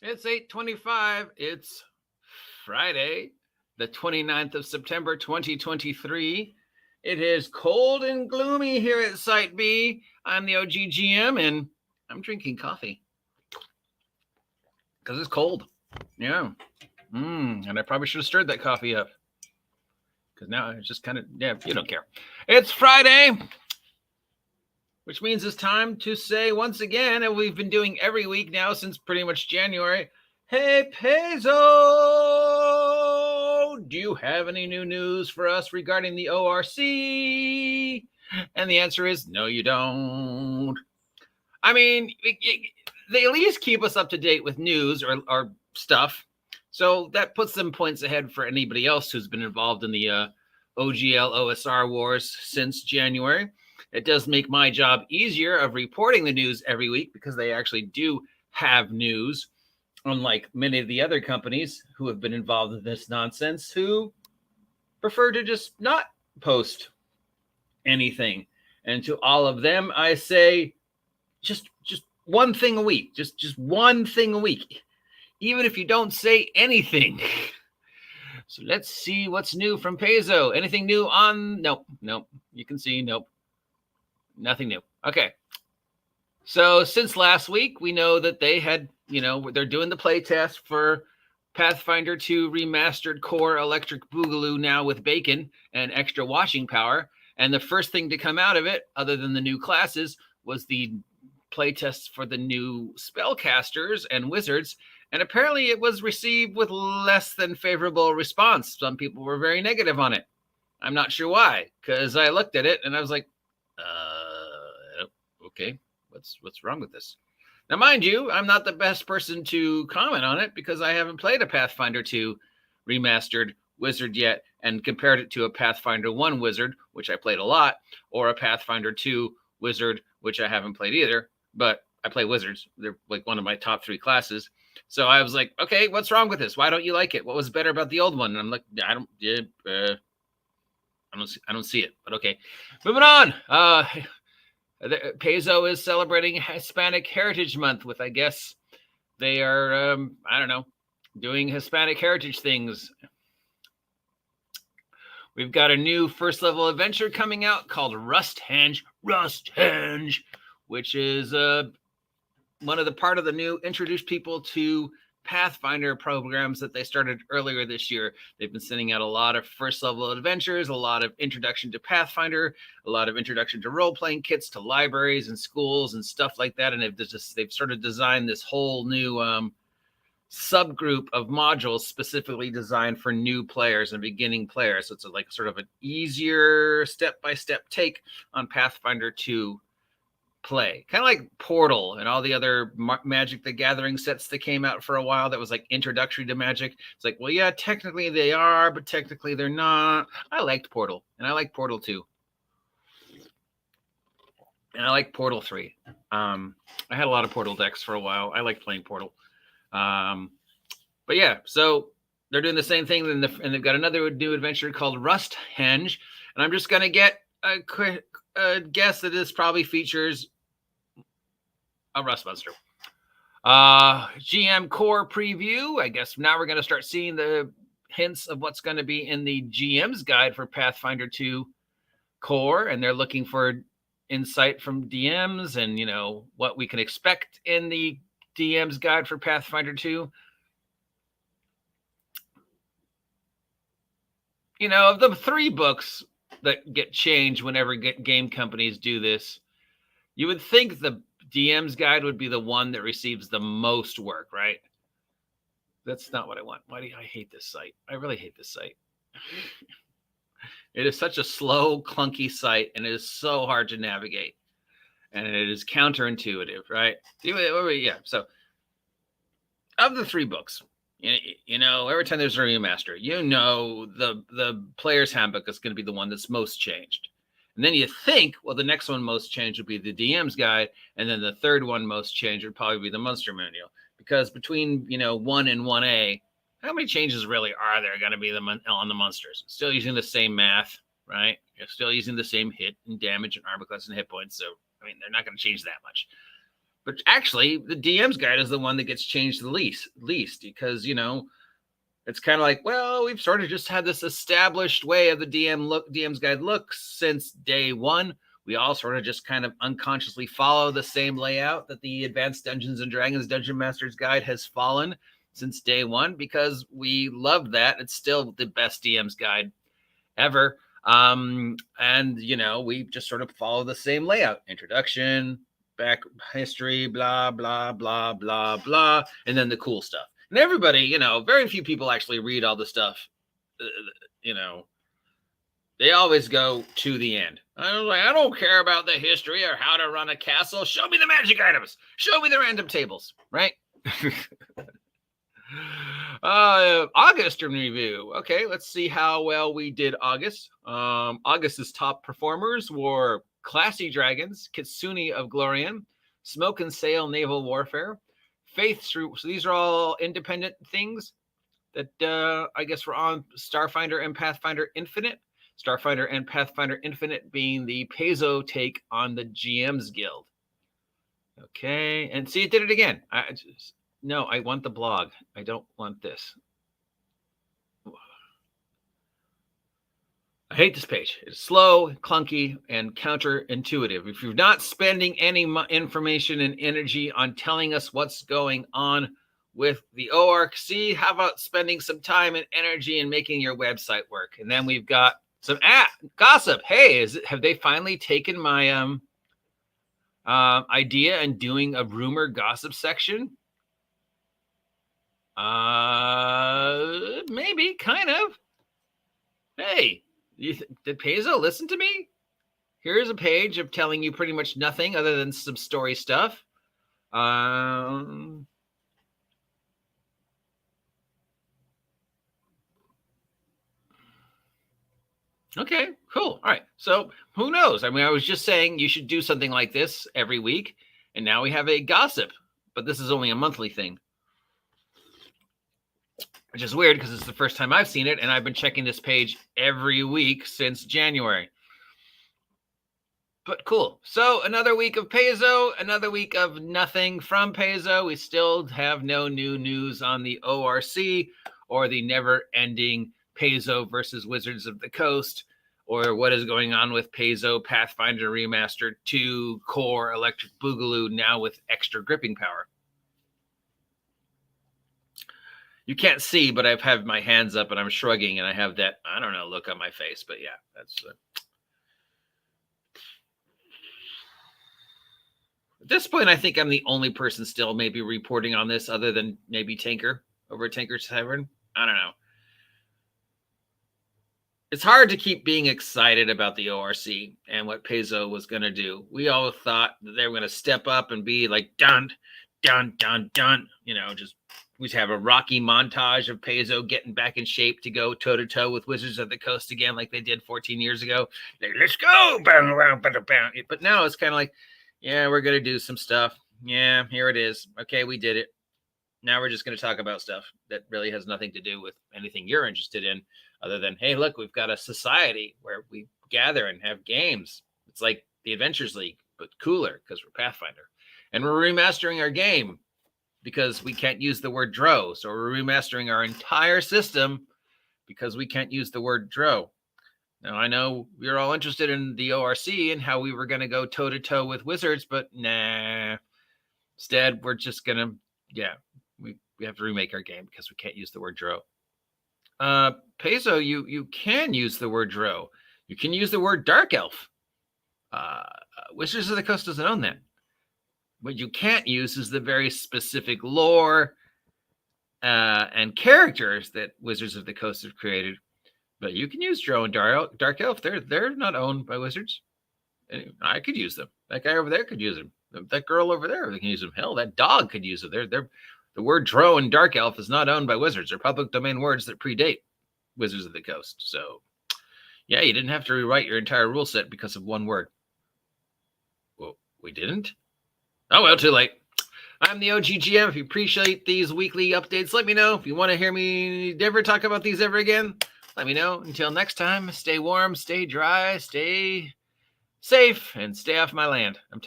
It's 8:25. It's Friday, the 29th of September, 2023. It is cold and gloomy here at Site B. I'm the OGGM, and I'm drinking coffee because it's cold. Yeah. And I probably should have stirred that coffee up because now it's just kind of, yeah, you don't care. It's Friday, which means it's time to say once again, and we've been doing every week now since pretty much January, hey, Paizo, do you have any new news for us regarding the ORC? And the answer is no, you don't. I mean, they at least keep us up to date with news or stuff. So that puts them points ahead for anybody else who's been involved in the OGL OSR wars since January. It does make my job easier of reporting the news every week because they actually do have news, unlike many of the other companies who have been involved in this nonsense who prefer to just not post anything. And to all of them, I say just one thing a week, just one thing a week, even if you don't say anything. So let's see what's new from Paizo. Anything new on? Nope. You can see, nope. Nothing new. Okay. So since last week, we know that they had, they're doing the play test for Pathfinder 2 Remastered Core Electric Boogaloo now with bacon and extra washing power. And the first thing to come out of it, other than the new classes, was the play tests for the new spellcasters and wizards. And apparently it was received with less than favorable response. Some people were very negative on it. I'm not sure why, because I looked at it and I was like, okay, what's wrong with this? Now, mind you, I'm not the best person to comment on it because I haven't played a Pathfinder 2 Remastered Wizard yet and compared it to a Pathfinder 1 Wizard, which I played a lot, or a Pathfinder 2 Wizard, which I haven't played either, but I play wizards. They're like one of my top 3 classes. So I was like, okay, what's wrong with this? Why don't you like it? What was better about the old one? And I'm like, I don't see it, but okay. Moving on. Paizo is celebrating Hispanic Heritage Month with, I guess, they are, doing Hispanic heritage things. We've got a new first level adventure coming out called Rusthenge, which is one of the part of the new introduce people to Pathfinder programs that they started earlier this year. They've been sending out a lot of first level adventures, a lot of introduction to Pathfinder, a lot of introduction to role-playing kits to libraries and schools and stuff like that. And they've sort of designed this whole new subgroup of modules specifically designed for new players and beginning players. So it's like sort of an easier step-by-step take on Pathfinder 2 play, kind of like Portal and all the other Magic the Gathering sets that came out for a while that was like introductory to Magic. It's like, well, yeah, technically they are, but technically they're not. I liked Portal, and I like Portal 2, and I like Portal 3. I had a lot of Portal decks for a while. I liked playing Portal. But yeah, so they're doing the same thing, and they've got another new adventure called Rusthenge, and I'm just going to get a quick guess that this probably features a Rust Monster. GM Core preview. I guess now we're going to start seeing the hints of what's going to be in the GM's guide for Pathfinder 2 Core, and they're looking for insight from DMs and, what we can expect in the DM's guide for Pathfinder 2. Of the 3 books that get changed whenever game companies do this, you would think the DM's guide would be the one that receives the most work, right? That's not what I want. Why do I hate this site? I really hate this site. It is such a slow, clunky site, and it is so hard to navigate. And it is counterintuitive, right? Yeah, so of the 3 books, every time there's a remaster, the player's handbook is going to be the one that's most changed. And then you think, well, the next one most changed would be the DM's guide, and then the third one most changed would probably be the Monster Manual. Because between 1 and 1A, how many changes really are there going to be on the monsters? Still using the same math, right? You're still using the same hit and damage and armor class and hit points. So, they're not going to change that much. But actually, the DM's guide is the one that gets changed the least because, it's kind of like, well, we've sort of just had this established way of the DM's guide looks since day one. We all sort of just kind of unconsciously follow the same layout that the Advanced Dungeons and Dragons Dungeon Master's Guide has fallen since day one because we love that. It's still the best DM's guide ever. And, we just sort of follow the same layout. Introduction, back history, blah, blah, blah, blah, blah, and then the cool stuff. And everybody, very few people actually read all the stuff. They always go to the end. I don't care about the history or how to run a castle. Show me the magic items. Show me the random tables, right? August in review. Okay, let's see how well we did August. August's top performers were Classy Dragons, Kitsune of Glorian, Smoke and Sail Naval Warfare, Faith Through. So these are all independent things that I guess were on Starfinder and Pathfinder Infinite. Starfinder and Pathfinder Infinite being the Paizo take on the GM's Guild. Okay, and see, it did it again. No, I want the blog. I don't want this. I hate this page. It's slow, clunky, and counterintuitive. If you're not spending any information and energy on telling us what's going on with the ORC, how about spending some time and energy in making your website work? And then we've got some gossip. Hey, have they finally taken my idea and doing a rumor gossip section? Maybe, kind of. Hey, did Paizo listen to me? Here's a page of telling you pretty much nothing other than some story stuff. Okay, cool. All right. So who knows? I mean, I was just saying you should do something like this every week. And now we have a gossip, but this is only a monthly thing. Which is weird because it's the first time I've seen it. And I've been checking this page every week since January. But cool. So another week of Paizo, another week of nothing from Paizo. We still have no new news on the ORC or the never-ending Paizo versus Wizards of the Coast, or what is going on with Paizo Pathfinder Remastered 2 Core Electric Boogaloo, now with extra gripping power. You can't see, but I've had my hands up and I'm shrugging and I have that, I don't know, look on my face. But yeah, that's... At this point, I think I'm the only person still maybe reporting on this other than maybe Tinker over at Tinker's Tavern. I don't know. It's hard to keep being excited about the ORC and what Paizo was going to do. We all thought that they were going to step up and be like, dun, dun, dun, dun. Just we'd have a rocky montage of Paizo getting back in shape to go toe-to-toe with Wizards of the Coast again like they did 14 years ago. Like, let's go! But now it's kind of like, yeah, we're going to do some stuff. Yeah, here it is. Okay, we did it. Now we're just going to talk about stuff that really has nothing to do with anything you're interested in other than, hey, look, we've got a society where we gather and have games. It's like the Adventures League, but cooler because we're Pathfinder. And we're remastering our game because we can't use the word dro. So we're remastering our entire system because we can't use the word dro. Now, I know you're all interested in the ORC and how we were going to go toe-to-toe with Wizards, but nah. Instead, we're just going to, we have to remake our game because we can't use the word dro. Paizo, you can use the word dro. You can use the word dark elf. Wizards of the Coast doesn't own that. What you can't use is the very specific lore and characters that Wizards of the Coast have created. But you can use Dro and Dark Elf. They're not owned by Wizards. I could use them. That guy over there could use them. That girl over there, they can use them. Hell, that dog could use them. The word Dro and Dark Elf is not owned by Wizards. They're public domain words that predate Wizards of the Coast. So, yeah, you didn't have to rewrite your entire rule set because of one word. Well, we didn't? Oh, well, too late. I'm the OGGM. If you appreciate these weekly updates, let me know. If you want to hear me never talk about these ever again, let me know. Until next time, stay warm, stay dry, stay safe, and stay off my land.